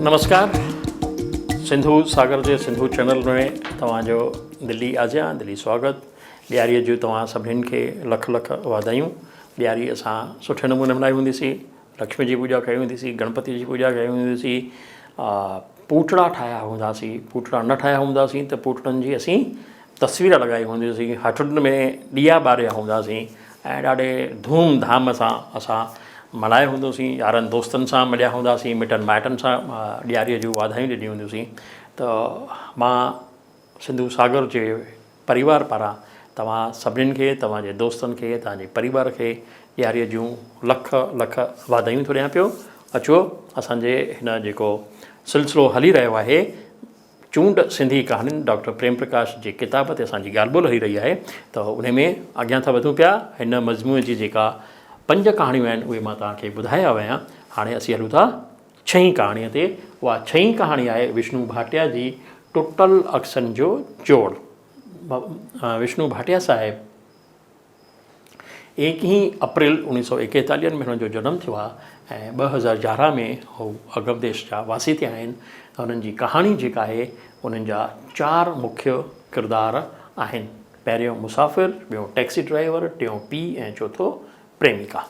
नमस्कार। सिंधु सागर के सिंधु चैनल में तव्हांजो दिल्ली आजिया दिल्ली स्वागत। ॾियारीअ जूं तव्हां सभिनीनि खे लख लख वाधायूं। ॾियारी असां सुठे नमूने मल्हाई हूंदीसीं। लक्ष्मी जी पूॼा कई हूंदीसीं, गणपति जी पूॼा कई हूंदीसीं, पूटड़ा ठाहिया हूंदासीं। पूटड़ा न ठाहिया हूंदासीं त पूटड़नि जी असीं तस्वीर लॻाई हूंदियूंसीं, हटुनि में ॾीया ॿारिया हूंदासीं ऐं ॾाढे धूम धाम सां असां मल्हाए हूंदोसीं। यारनि दोस्तनि सां मिलिया हूंदासीं, मिटनि माइटनि सां ॾियारीअ जूं वाधायूं ॾिनी हूंदियूंसीं। त मां सिंधु सागर जे परिवार पारां तव्हां सभिनीनि खे, तव्हांजे दोस्तनि खे, तव्हांजे परिवार खे ॾियारीअ जूं लख लख वाधायूं थो ॾियां पियो। अचो असांजे हिन जेको सिलसिलो हली रहियो आहे, चूंड सिंधी कहाणियुनि, डॉक्टर प्रेम प्रकाश जे किताब ते असांजी ॻाल्हि ॿोल हली रही आहे। त उन में अॻियां था वधूं पिया। हिन मज़मूए जी जेका 5 कहाणियूं आहिनि उहे मां तव्हांखे ॿुधाया विया आहियां। हाणे असीं हलूं था 6हीं कहाणीअ ते। उहा 6हीं कहाणी आहे विष्णु भाटिया जी टुटल अक्सनि जो जोड़। विष्णु भाटिया साहिब 1 अप्रैल 1941 में हुननि जो जनमु थियो आहे ऐं 2011 में हू अगमदेश जा वासी थिया आहिनि। हुननि जी कहाणी जेका आहे उन्हनि जा 4 मुख्य किरदार आहिनि। पहिरियों मुसाफ़िर, ॿियों टैक्सी ड्राइवर, टियों पीउ ऐं चौथो प्रेमिका।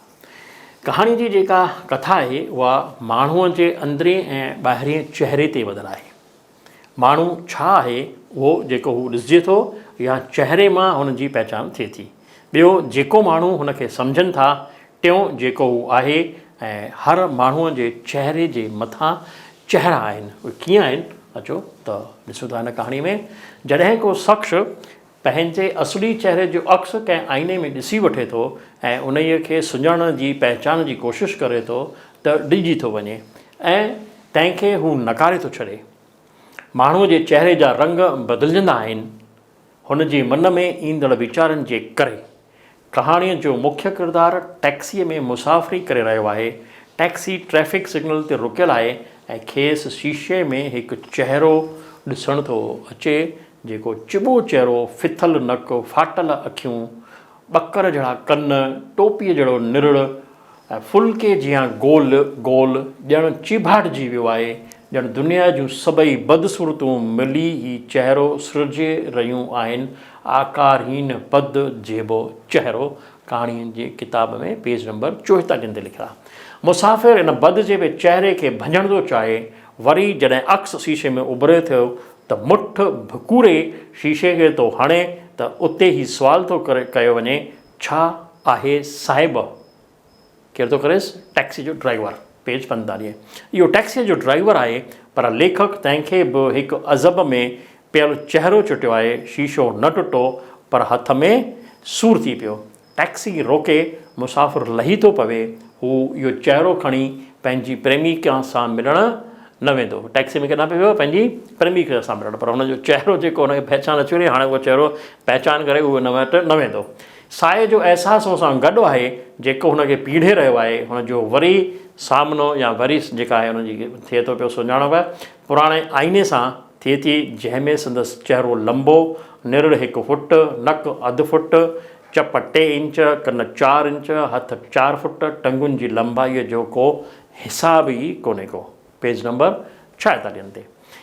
कहाणी जी जेका कथा आहे उहा माण्हूअ जे अंदरे ऐं ॿाहिरें चहिरे ते ॿधलु आहे। माण्हू छा आहे उहो जेको हू ॾिसिजे थो या चहिरे मां हुन जी पहचान थिए थी। ॿियो जेको माण्हू हुनखे सम्झनि था, टियों जेको हू आहे। ऐं हर माण्हूअ जे चहिरे जे मथां चहिरा आहिनि। उहे कीअं आहिनि अचो त ॾिसूं था हिन कहाणी में। जॾहिं को शख़्स पंहिंजे असली चहिरे जो अक्स कंहिं आईने में ॾिसी वठे थो ऐं उन खे सुञाणण जी पहचान जी कोशिशि करे थो त डिॼी थो वञे ऐं तंहिंखे हू नकारे थो छॾे। माण्हूअ जे चहिरे जा रंग बदिलजंदा आहिनि हुन जे मन में ईंदड़ वीचारनि जे करे। कहाणीअ जो मुख्य किरदारु टैक्सीअ में मुसाफ़िरी करे रहियो आहे। टैक्सी ट्रैफ़िक सिग्नल ते रुकियल आहे ऐं खेसि शीशे में हिकु चहिरो ॾिसण थो अचे, जेको चिॿो चहिरो, फिथल नक, फाटल अखियूं, ॿकर जहिड़ा कन, टोपीअ जहिड़ो निरड़ ऐं फुल्के जीअं गोल गोल ॼण चिभाटिजी वियो आहे। ॼण दुनिया जूं सभई बदसूरतूं मिली ही चहिरो सिरजे रहियूं आहिनि। आकारहीन पद जेबो चहिरो। कहाणीअ जी किताब में पेज नंबर 44 ते लिखियलु आहे। मुसाफ़िर इन बद जेबे चहिरे खे भञण थो चाहे। वरी जॾहिं अक्स शीशे में उभरे थियो त मुठ भकूरे शीशे खे थो हणे त उते ई सुवाल थो कयो वञे, छा आहे साहिब? केरु थो करेसि? टैक्सी जो ड्राइवर। पेज 45। इहो टैक्सीअ जो ड्राइवर आहे, पर लेखक तंहिंखे बि हिकु अज़ब में पियल चहिरो चुटियो आहे। शीशो न टुटो पर हथ में सूरु थी पियो। टैक्सी रोके मुसाफ़िर लही थो पवे। हू इहो चहिरो खणी पंहिंजी प्रेमिका सां मिलणु न वेंदो। टैक्सी में केॾांहुं पियो वियो? पंहिंजी प्रेमिका सां मिलणु। पर हुनजो चहिरो जेको हुनखे पहचान अची वञे, हाणे उहो चहिरो पहचान करे उहो न वटि न वेंदो। साए जो अहसासु सां गॾु आहे जेको हुनखे पीढ़े रहियो आहे। हुनजो वरी सामनो या वरी जेका आहे हुनजी थिए थो पियो सुञाणप पुराणे आईने सां थिए थी, जंहिंमें संदसि चहिरो लंबो, निरड़ 1 फुट, नक अधु फुट, चप 3 इंच, कन 4 इंच, हथ 4 फुट, टंगुनि जी लंबाईअ जो को हिसाब ई कोन्हे को। पेज नंबर 46 ते।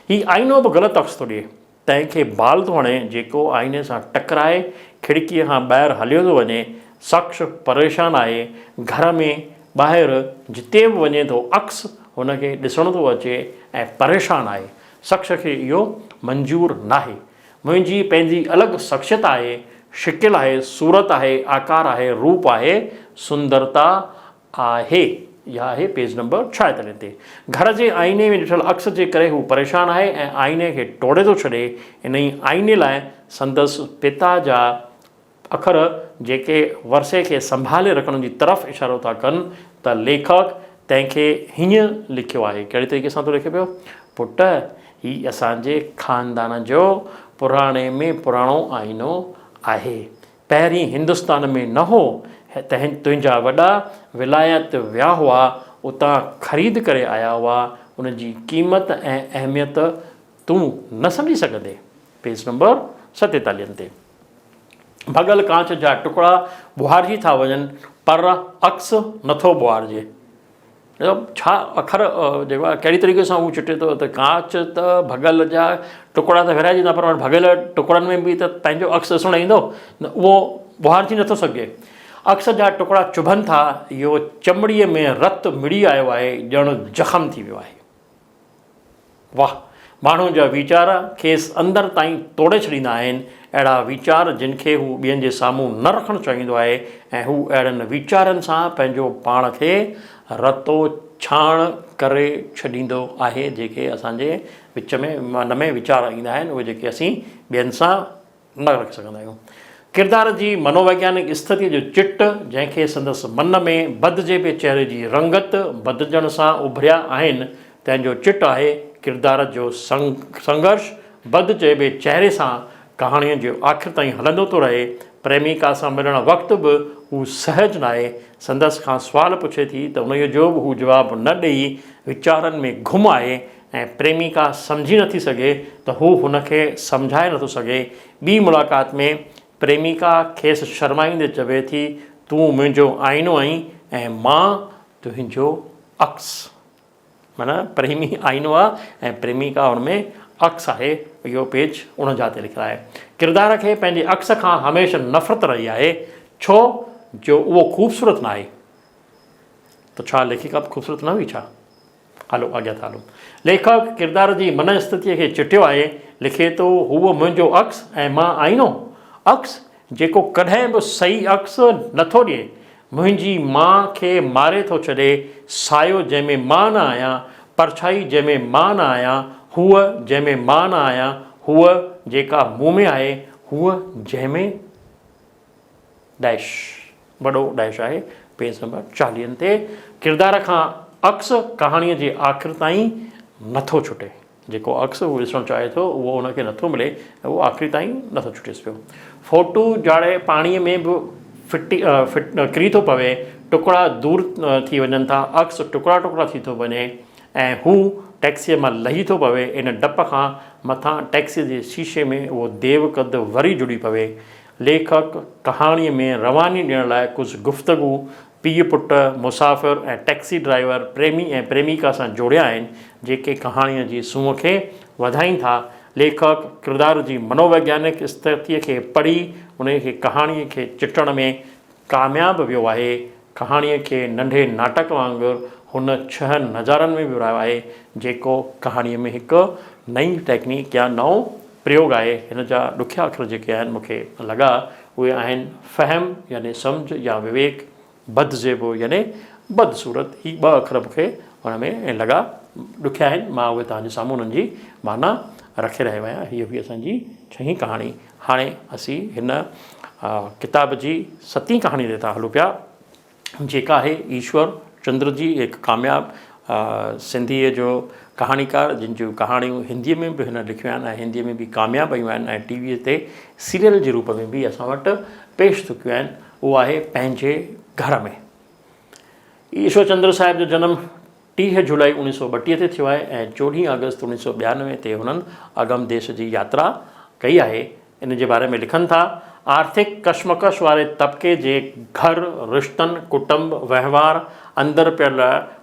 हीउ आईनो बि ग़लति अक्स थो ॾिए। तंहिंखे बाल थो हणे जेको आईने सां टकराए खिड़कीअ खां ॿाहिरि हलियो थो वञे। शख़्स परेशान आहे। घर में ॿाहिरि जिते बि वञे थो अक्स हुनखे ॾिसण थो अचे ऐं परेशान आहे। शख़्स खे इहो मंज़ूरु नाहे। मुंहिंजी पंहिंजी अलॻि शख़्सियत आहे, शिकिल आहे, सूरत आहे, आकार आहे, रूप आहे, सुंदरता आहे। इहा आहे पेज नंबर 46 ते। घर जे आईने में ॾिठल अक्स जे करे हू परेशान आहे ऐं आईने खे टोड़े थो छॾे। इन ई आईने लाइ संदसि पिता जा अखर जेके वरसे खे संभाले रखण जी तरफ़ इशारो था कनि त लेखक तंहिंखे हीअं लिखियो आहे। कहिड़े तरीक़े सां थो लिखे पियो? पुट, हीउ असांजे ख़ानदान जो पुराणे में पुराणो आईनो आहे। पहिरीं हिंदुस्तान में न हो। तुंहिंजा वॾा विलायत विया हुआ, उतां ख़रीद करे आया हुआ। उनजी क़ीमत ऐं अहमियत तूं न सम्झी सघंदे। पेज नंबर 47 ते। भॻल कांच जा टुकड़ा ॿुहारजी था वञनि पर अक्स नथो ॿुहारजे। छा अखर जेको आहे कहिड़ी तरीक़े सां उहो चिटे थो, त कांच त भॻल जा टुकड़ा त विरहाइजंदा, पर भॻल टुकड़नि में बि त पंहिंजो अक्स ॾिसणु ईंदो, उहो ॿुहारजी नथो सघे। अक्स जा टुकड़ा चुभनि था, इहो चमड़ीअ में रत मिड़ी आयो आहे, ॼणु जख़म थी वियो आहे। वाह, माण्हू जा वीचार खेसि अंदरि ताईं तोड़े छॾींदा आहिनि। अहिड़ा वीचार जिन खे हू ॿियनि जे साम्हूं न रखणु चाहींदो आहे, ऐं हू अहिड़नि वीचारनि सां पंहिंजो पाण खे रतो छाण करे छॾींदो आहे, जेके असांजे विच में मन में वीचार ईंदा आहिनि, उहे जेके असीं ॿियनि सां न रखी सघंदा आहियूं। किरदार जी मनोवैज्ञानिक स्थितीअ जो चिट, जंहिंखे संदसि मन में बदिजे पिए चहिरे जी रंगत बदिजण सां उभरिया आहिनि, तंहिंजो चिट आहे किरदार जो संघर्ष बदिजे पिए चहिरे सां कहाणीअ जो आख़िर ताईं हलंदो थो रहे। प्रेमिका सां मिलण वक़्तु बि हू सहज न आहे। संदसि खां सुवाल पुछे थी त उन जो बि हू जवाबु न ॾेई वीचारनि में घुम आहे, ऐं प्रेमिका सम्झी नथी सघे त हू हुनखे सम्झाए नथो सघे। ॿी मुलाक़ात में प्रेमिका खेसि शर्माईंदे चवे थी, तूं मुंहिंजो आईनो आहीं ऐं मां तुंहिंजो अक्स। माना प्रेमी आईनो आहे ऐं प्रेमिका हुन में अक्स आहे। इहो पेज 49 ते लिखियलु आहे। किरदार खे पंहिंजे अक्स खां हमेशह नफ़रत रही आहे, छो जो उहो ख़ूबसूरत न आहे। त छा लेखिका ख़ूबसूरत न हुई छा? हलो अॻियां था हलूं। लेखक किरदार जी मन स्थितीअ खे चिटियो आहे। लिखे थो, हूअ मुंहिंजो अक्स ऐं मां आईनो। अक्स जेको कॾहिं बि सही अक्स नथो ॾिए, मुंहिंजी माउ खे मारे थो छॾे। सायो जंहिंमें मां न आहियां, परछाई जंहिंमें मां न आहियां, हूअ जंहिंमें मां न आहियां, हूअ जेका मूं में आहे, हूअ जंहिंमें डैश वॾो डैश आहे। पेज नंबर 40 ते किरदार खां अक्स कहाणीअ जे आख़िर ताईं नथो छुटे। जेको अक्स उहो ॾिसणु चाहे थो, उहो उनखे नथो मिले, उहो आख़िरी ताईं नथो छुटेसि पियो। फोटू जाड़े पाणीअ में बि किरी थो पवे, टुकड़ा दूर थी वञनि था, अक्स टुकड़ा टुकड़ा थी थो वञे, ऐं हू टैक्सीअ मां लही थो पवे। इन डप खां मथां टैक्सीअ जे शीशे में उहो देवकद वरी जुड़ी पवे। लेखक कहाणीअ में रवानी ॾियण लाइ कुझु गुफ़्तगू पीउ पुटु, मुसाफ़िर ऐं टैक्सी ड्राइवर, प्रेमी ऐं प्रेमिका सां जोड़िया आहिनि, जेके कहाणीअ जी सूंहं खे वधाइनि था। लेखक किरदार जी मनोवैज्ञानिक स्थितीअ खे पढ़ी उन खे कहाणीअ खे चिटण में कामयाबु वियो आहे। कहाणीअ खे नंढे नाटक वांगुरु हुन 6 नज़ारनि में विरिहायो आहे, जेको कहाणीअ में हिकु नई टेक्निक या नओं प्रयोग आहे। हिन जा ॾुखिया अखर जेके आहिनि मूंखे लॻा, उहे आहिनि फ़हम यानी सम्झ या विवेक, बदज़ेबो यानी बदसूरत। ही 2 अखर मूंखे हुन में लॻा ॾुखिया आहिनि। मां उहे तव्हांजे साम्हूं उन्हनि जी माना रखे रहियो आहियां। हीअ हुई असांजी 6हीं कहाणी। हाणे असीं हिन किताब जी 7हीं कहाणी ते था हलूं पिया, जेका आहे ईश्वर चंद्र जी, हिकु कामयाबु सिंधीअ जो कहाणीकार, जिन जूं कहाणियूं हिंदीअ में बि हिन लिखियूं आहिनि ऐं हिंदीअ में बि कामयाबु आयूं आहिनि, ऐं टीवीअ ते सीरियल जे रूप में बि असां वटि पेश चुकियूं आहिनि। उहो आहे पंहिंजे घर में। ईश्वर चंद्र साहिब जो जनमु 30 जुलाई 1932 ते थियो आहे, ऐं 14 अगस्त 1992 ते हुननि अगम देश जी यात्रा कई आहे। इन जे बारे में लिखनि था, आर्थिक कशमकश वारे तबिके जे घर, रिश्तनि, कुटुंब, वहिंवार अंदरि पियल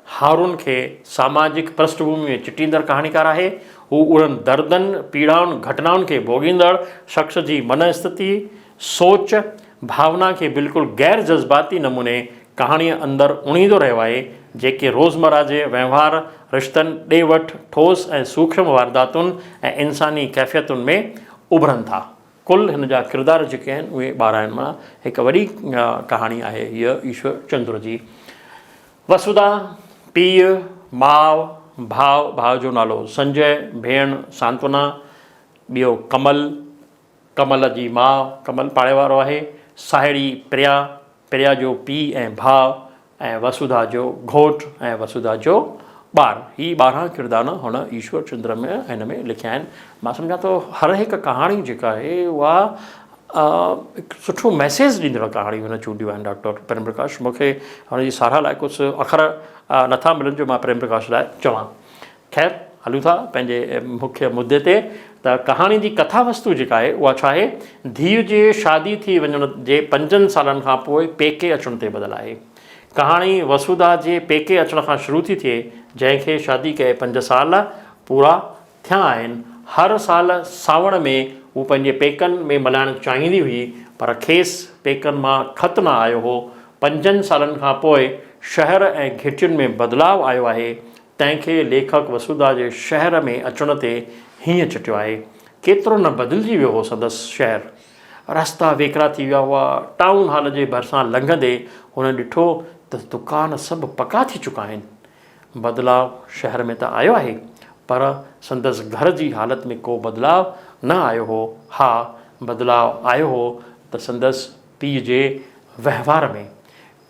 हारुनि खे सामाजिक पृष्ठभूमि में चिटींदड़ कहाणीकार आहे। हू उन्हनि दर्दनि, पीड़ाउनि, घटनाउनि खे भोगींदड़ शख़्स जी मनस्थिति, सोच, भावना खे बिल्कुलु गैर जज़्बाती नमूने कहाणीअ अंदरि उणींदो रहियो आहे, जेके रोज़मर्रा जे वहिंवार, रिश्तनि, ॾे वठि, ठोस ऐं सूक्ष्म वारदातुनि ऐं इंसानी कैफ़ियतुनि में उभरनि था। कुल हिन जा किरदार जेके आहिनि उहे 12 आहिनि। मां हिकु वॾी कहाणी आहे हीअ ईश्वर चंद्र जी। वसुधा पीउ, माउ, भाउ जो नालो संजय, भेण सांत्वना, ॿियो कमल जी माउ, कमल पाड़े वारो आहे, साहेड़ी प्रिया जो पीउ ऐं भाउ, ऐं वसुधा जो घोटु ऐं वसुधा जो ॿारु। ही 12 किरदार हुन ईश्वर चंद्र में हिन में लिखिया आहिनि। मां सम्झां थो हर हिकु कहाणी जेका आहे उहा हिकु सुठो मैसेज ॾींदड़ कहाणी हुन चूंडियूं आहिनि डॉक्टर प्रेम प्रकाश। मूंखे हुनजी साराह लाइ कुझु अखर नथा मिलनि जो मां प्रेम प्रकाश लाइ चवां। ख़ैर हलूं था पंहिंजे मुख्य मुद्दे ते। त कहाणी जी कथा वस्तु जेका आहे उहा छा आहे, धीउ जे शादी थी वञण जे 5 सालनि खां पोइ पेके अचण ते ॿधल आहे। कहाणी वसुधा जे पेके अचण खां शुरू थी थिए, जंहिंखे शादी कए 5 साल पूरा थिया आहिनि। हर साल सावण में हू पंहिंजे पेकनि में मल्हाइणु चाहींदी हुई, पर खेसि पेकनि मां ख़त न आयो हो। 5 सालनि खां पोइ शहर ऐं घिटियुनि में बदिलाव आयो आहे। तंहिंखे लेखक वसुधा जे शहर में अचण ते हीअं चिटियो आहे, केतिरो न बदिलिजी वियो हो संदसि शहर। रस्ता वेकिरा थी विया हुआ। टाउन हॉल जे भरिसां लंघंदे हुन ॾिठो त दुकान सभु पका थी चुका आहिनि। बदिलाव शहर में त आयो आहे, पर संदसि घर जी हालति में को बदिलाव न आयो हो। हा, बदिलाव आयो हो त संदसि पीउ जे वहिंवार में।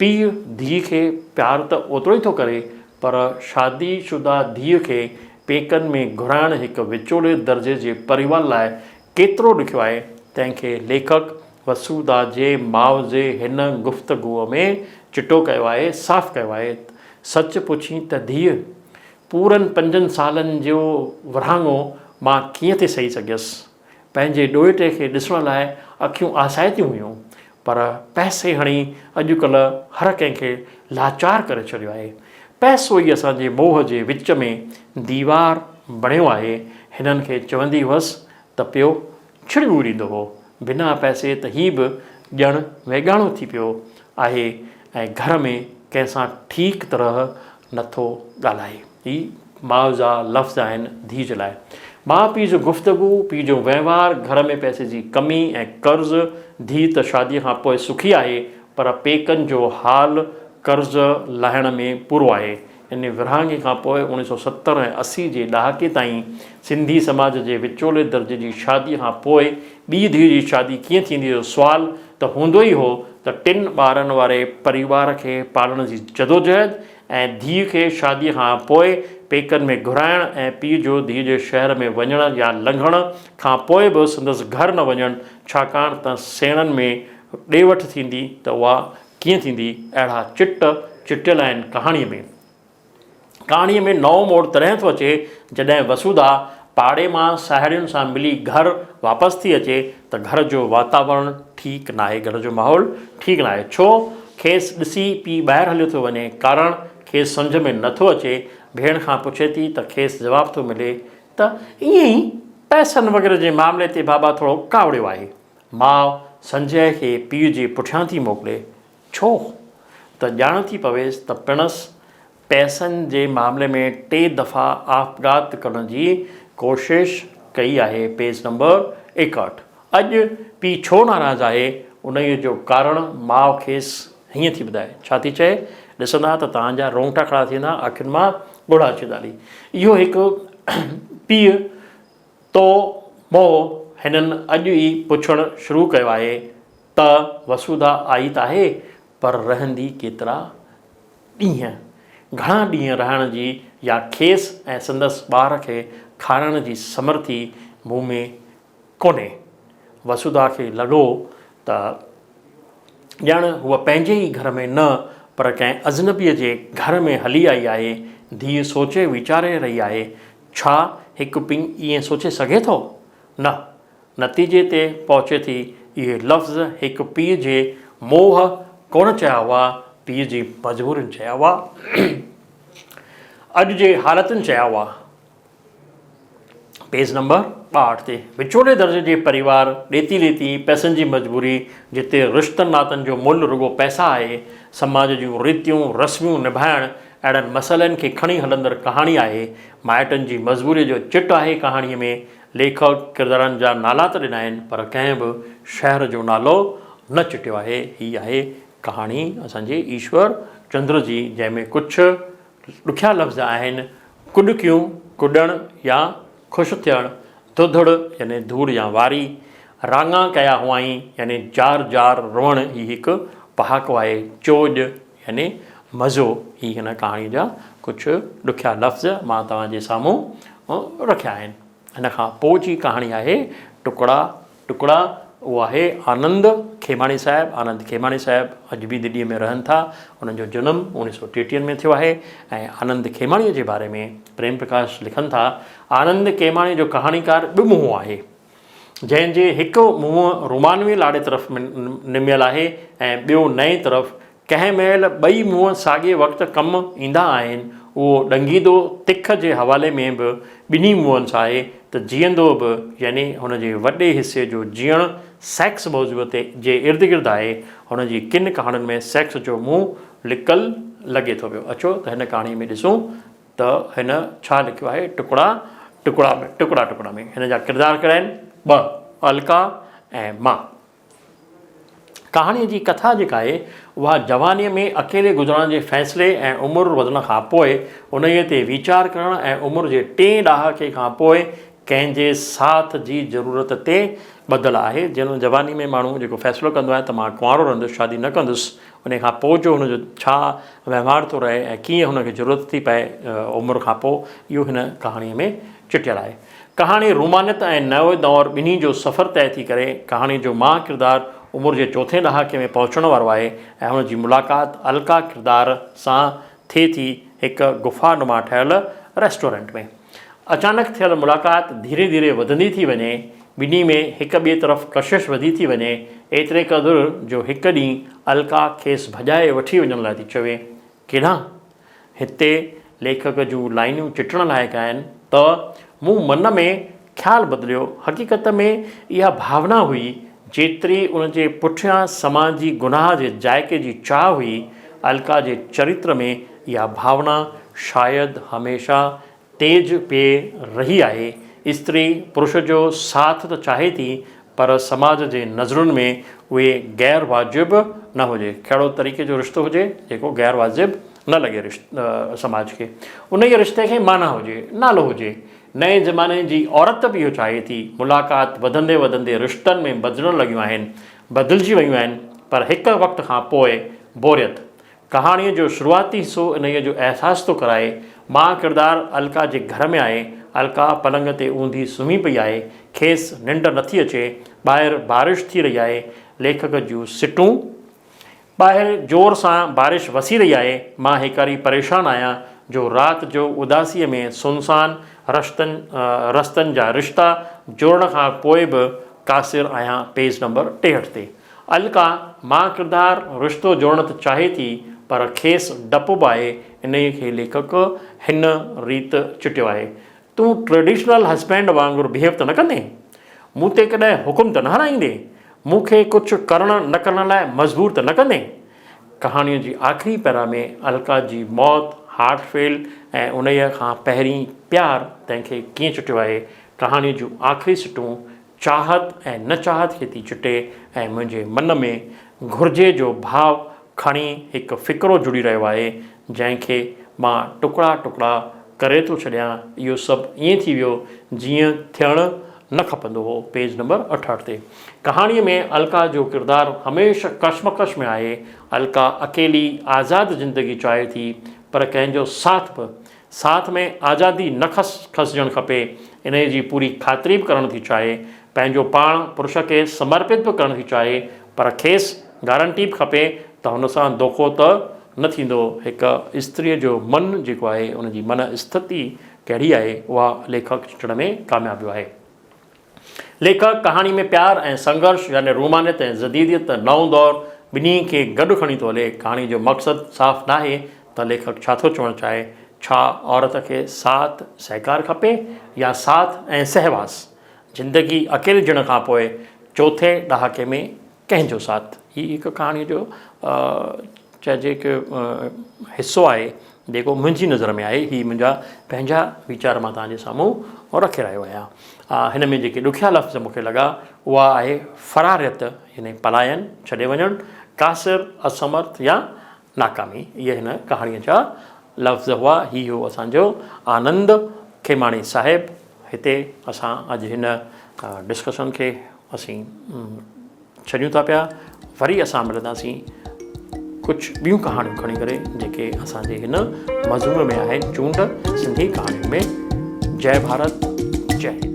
पीउ धीउ खे प्यारु त ओतिरो ई थो करे, पर शादीशुदा धीउ खे पेकनि में घुराइणु हिकु विचोले दर्जे जे परिवार लाइ केतिरो ॾुखियो आहे, तंहिंखे लेखक वसुधा जे माउ जे हिन गुफ़्तगूअ में चिटो कयो आहे, साफ़ु कयो आहे। सच पुछी त धीउ, पूरनि 5 सालनि जो विरहाङो मां कीअं थी सही सघियसि। पंहिंजे ॾोहिटे खे ॾिसण लाइ अखियूं आसाइतियूं हुयूं, पर पैसे हणी अॼुकल्ह हर कंहिंखे लाचार करे छॾियो आहे। पैसो ई असांजे मोह जे विच में दीवार बणियो आहे। हिननि खे चवंदी हुअसि त पियो छिड़ियूं ॾींदो हो। बिना पैसे त ही बि ॼण वेगाणो थी पियो आहे ऐं घर में कंहिंसां ठीकु तरह नथो ॻाल्हाए। ही माउ जा लफ़्ज़ आहिनि धीउ जे लाइ। माउ पीउ जो गुफ़्तगू, पीउ जो वहिंवार, घर में पैसे जी कमी ऐं कर्ज़। धीउ त शादीअ खां पोइ सुखी आहे, पर पेकनि जो हाल कर्ज़ लाहिण में पूरो आहे। इन विरहाङे खां पोइ 1970 ऐं 80 जे ॾहाके ताईं सिंधी समाज जे विचोले दर्जे जी शादीअ खां पोइ ॿी धीउ जी शादी कीअं थींदी जो सुवाल त हूंदो ई हो त 3 ॿारनि वारे परिवार खे पालण जी जदोजहद ऐं धीउ खे शादीअ खां पोइ पेकनि में घुराइण ऐं पीउ जो धीउ जे शहर में वञण या लंघण खां पोइ बि संदसि घर न वञणु, छाकाणि त सेणनि में ॾे वठि थींदी त उहा कीअं थींदी। अहिड़ा चिटियल आहिनि कहाणीअ में। कहाणीअ में नओं मोड़ तॾहिं थो अचे जॾहिं वसुधा पाड़े मां साहेड़ियुनि सां मिली घर वापसि थी अचे त घर जो वातावरण ठीकु न आहे, घर जो माहौल ठीकु न आहे। छो? खेसि ॾिसी पीउ ॿाहिरि हलियो थो वञे। कारण खेसि सम्झ में नथो अचे। भेण खां पुछे थी त खेसि जवाबु थो मिले त ईअं ई पैसनि वग़ैरह जे मामले ते बाबा थोरो कावड़ियो आहे। माउ संजय खे पीउ जे पुठियां थी मोकिले। छो? त ॼाण थी पवेसि त पिणसि पैसनि जे मामले में 3 दफ़ा आपघात करण जी कोशिश कई आहे। Page number 61। अॼु पीउ छो नाराज़ आहे, उन जो कारण माउ खेसि हीअं थी ॿुधाए। छा थी चए? ॾिसंदा त तव्हांजा रोंगटा खड़ा थींदा, अखियुनि मां ॻोढ़ा अची वेंदा। इहो हिकु पीउ तो मोह हिननि अॼु ई पुछणु शुरू कयो आहे त वसुधा आई त आहे, पर रहंदी केतिरा ॾींहं, घणा ॾींहं रहण जी या खेसि ऐं संदसि ॿार खे खाराइण जी समर्थी मूं में कोन्हे। वसुधा खे लॻो त ॼण हूअ पंहिंजे ई घर में न, पर कंहिं अजनबीअ जे घर में हली आई आहे। धीउ सोचे वीचारे रही आहे, छा हिकु पीउ ईअं सोचे सघे थो? न। नतीजे ते पहुचे थी। इहे लफ़्ज़ हिकु पीउ जे मोह कोन चया हुआ, पीउ जी मजबूरियुनि चया हुआ, अॼु जे हालतुनि चया हुआ। पेज नंबर 62 ते विचोले दर्जे जे परिवार, ॾेती लेती, पैसनि जी मजबूरी, जिते रिश्तनि नातनि जो मुल्ह रुगो पैसा आहे, समाज जूं रीतियूं रस्मियूं निभाइण, अहिड़नि मसइलनि खे खणी हलंदड़ कहाणी आहे। माइटनि जी मजबूरीअ जो चिट आहे कहाणीअ में। लेखक किरदारनि जा नाला त ॾिना आहिनि, पर कंहिं बि शहर जो नालो न चिटियो आहे। हीअ आहे कहाणी असांजे ईश्वर चंद्र जी, जंहिंमें कुझु ॾुखिया लफ़्ज़ आहिनि। कुॾकियूं, कुॾणु या ख़ुशि थियणु, धुधड़ यानी धूड़ या वारी, राङा कया हुआईं यानी जार जार रोअणु, ही हिकु पहाको आहे। चोॼ यानी मज़ो, ही हिन कहाणीअ जा कुझु ॾुखिया लफ़्ज़ मां तव्हांजे साम्हूं रखिया आहिनि। हिन खां पोइ जी कहाणी आहे टुकड़ा टुकड़ा। उहो आहे आनंद खेमाणी साहिबु। आनंद खेमाणी साहिबु अॼु बि दिल्लीअ में रहनि था। उन्हनि जो जनमु 1933 में थियो आहे ऐं आनंद खेमाणीअ जे बारे में प्रेम प्रकाश लिखनि था, आनंद खेमाणी जो कहाणीकार ॿ मुंहुं आहे, जंहिंजे हिकु मुंहुं रोमानवी लाड़े तरफ़ निमियल आहे ऐं ॿियो नए तरफ़ कंहिं महिल ॿई मुंहं साॻिए वक़्तु कमु ईंदा आहिनि। उहो ॾंगीदो तिख जे हवाले में बि ॿिन्ही मुंहंनि सां आहे त जीअंदो बि, यानी हुनजे वॾे हिसे जो जीअणु सेक्स मौज़ूअ ते जे इर्द गिर्द आहे। हुनजी किन कहाणियुनि में सेक्स जो मुंहुं लिकल लॻे थो पियो। अचो त हिन कहाणीअ में ॾिसूं त हिन छा लिखियो आहे टुकड़ा टुकड़ा में। हिन जा किरदार कहिड़ा आहिनि? ॿ, अलका ऐं मां। कहाणीअ जी कथा जेका आहे उहा जवानीअ में अकेले गुज़रण जे फ़ैसिले ऐं उमिरि वधण खां पोइ उन्हीअ ते वीचार करण ऐं उमिरि जे 3 ॾहाके खां पोइ कंहिंजे साथ जी ज़रूरत ते ॿधल आहे। जंहिं जवानी में माण्हू जेको फ़ैसिलो कंदो आहे त मां कुंवारो रहंदुसि, शादी न कंदुसि, उन खां पोइ जो हुनजो छा वहिंवार थो रहे ऐं कीअं हुनखे ज़रूरत थी पए उमिरि खां पोइ, इहो हिन कहाणीअ में चिटियल आहे। कहाणी रूमानियत ऐं नओं दौर ॿिन्ही जो सफ़र तइ थी करे कहाणी जो मां किरदारु उमिरि जे 4थे ॾहाके में पहुचण वारो आहे ऐं हुनजी मुलाक़ात अलका किरदार सां थिए थी हिकु गुफ़ानुमा ठहियल रेस्टोरेंट में। अचानक थियल मुलाक़ात धीरे धीरे वधंदी थी वञे, ॿिन्ही में हिक ॿिए तरफ़ कशिश वधी थी वञे, एतिरे क़दुरु जो हिकु ॾींहुं अलका खेसि भॼाए वठी वञण लाइ थी चवे। केॾांहुं? हिते लेखक जूं लाइनियूं चिटण लाइक़ आहिनि त मूं मन में ख़्यालु बदिलियो। हक़ीक़त में इहा भावना हुई जेतिरी उनजे पुठियां समाजी गुनाह जे जाइके जी चाह हुई। अलका जे चरित्र में इहा भावना शायदि हमेशह तेज पिए रही आहे। स्त्री पुरुष जो साथ त चाहे थी, पर समाज जे नज़रुनि में उहे गैर वाजिब न हुजे। कहिड़ो तरीक़े जो रिश्तो हुजे जेको गैर वाजिब न लॻे समाज खे। उन ई रिश्ते खे माना हुजे, नालो हुजे। नए ज़माने जी औरत बि इहो चाहे थी। मुलाक़ात वधंदे वधंदे रिश्तनि में बदिलण लॻियूं आहिनि, बदिलजी वियूं आहिनि, पर हिकु वक़्त खां पोइ बोरियत। कहाणीअ जो शुरूआती हिसो इन्हीअ जो अहसासु थो कराए। मां किरदारु अलका जे घर में आहे। अलका पलंग ते ऊंधी सुम्ही पई आहे, खेसि निंड नथी अचे। ॿाहिरि बारिश थी रही आहे। लेखक जूं सिटूं ॿाहिरि ज़ोर सां बारिश वसी रही आहे। मां हिकड़ी परेशान आहियां जो राति जो उदासीअ में सुनसान रस्तनि जा रिश्ता जोड़ण खां पोइ बि कासिर आहियां। पेज नंबर 63 ते। अलका मां किरदारु रिश्तो जोड़ण त चाहे थी, पर खेसि डपु बि आहे। इन खे लेखक हिन रीति चिटियो आहे। तूं ट्रेडिशनल हस्बैंड वांगुरु बिहेव त न कंदे? मूं ते कॾहिं हुकुम त न हणाईंदे? मूंखे कुझु करण न करण लाइ मजबूर त न कंदे? कहाणीअ जी आख़िरी पैरा में अलका जी मौत, हार्ट फेल ऐं उन खां पहिरीं प्यार तंहिंखे कीअं चिटियो आहे। कहाणीअ जूं आख़िरी सिटूं चाहत ऐं न चाहत खे थी चिटे ऐं मुंहिंजे मन में घुर्जे जो भाव खणी हिकु फ़िक्रो जुड़ी रहियो आहे, जंहिंखे मां टुकड़ा टुकड़ा करे थो छॾियां। इहो सभु ईअं थी वियो जीअं थियणु न खपंदो हो। पेज नंबर 68 ते। कहाणीअ में अलका जो किरदारु हमेशह कश्मकश में आहे। अलका अकेली आज़ादु ज़िंदगी चाहे थी, पर कंहिंजो साथ में आज़ादी न खसिजणु खपे। इन जी पूरी ख़ातिरी बि करणु थी चाहे। पंहिंजो पाण पुरुष खे समर्पित बि करणु थी चाहे, पर खेसि गारंटी बि खपे त हुन सां धोखो त न थींदो। हिकु स्त्रीअ जो मन जेको आहे, उनजी मन स्थिति कहिड़ी आहे, उहा लेखक चिटण में कामयाबु आहे। लेखक कहाणी में प्यार ऐं संघर्ष यानी रूमानियत ऐं जदीदियत, नओं दौर ॿिन्ही खे गॾु खणी थो हले। कहाणी जो मक़सदु साफ़ न आहे त लेखक छा थो चवणु चाहे। छा औरत खे साथ सहकार खपे या साथ ऐं सहवास? ज़िंदगी अकेले ॼण खां पोइ 4थे ॾहाके में कंहिंजो साथ? हीअ हिकु कहाणीअ जो चइजे कि हिसो आहे जेको मुंहिंजी नज़र में आहे। हीअ मुंहिंजा पंहिंजा वीचार मां तव्हांजे साम्हूं रखे रहियो आहियां। हिन में जेके ॾुखिया लफ़्ज़ मूंखे लॻा उहा आहे फ़रारियत यानी पलायन, छॾे वञणु, कासिर, असमर्थ या नाकामी। इहे हिन कहाणीअ जा लफ़्ज़ हुआ। हीअ हो असांजो आनंद खेमाणी साहिबु। हिते असां अॼु हिन डिस्कशन खे असीं छॾियूं था पिया। वरी असां मिलंदासीं कुझु ॿियूं कहाणियूं खणी करे जेके असांजे हिन मज़मून में आहिनि, चूंड सिंधी कहाणियुनि में। जय भारत, जय हिंद।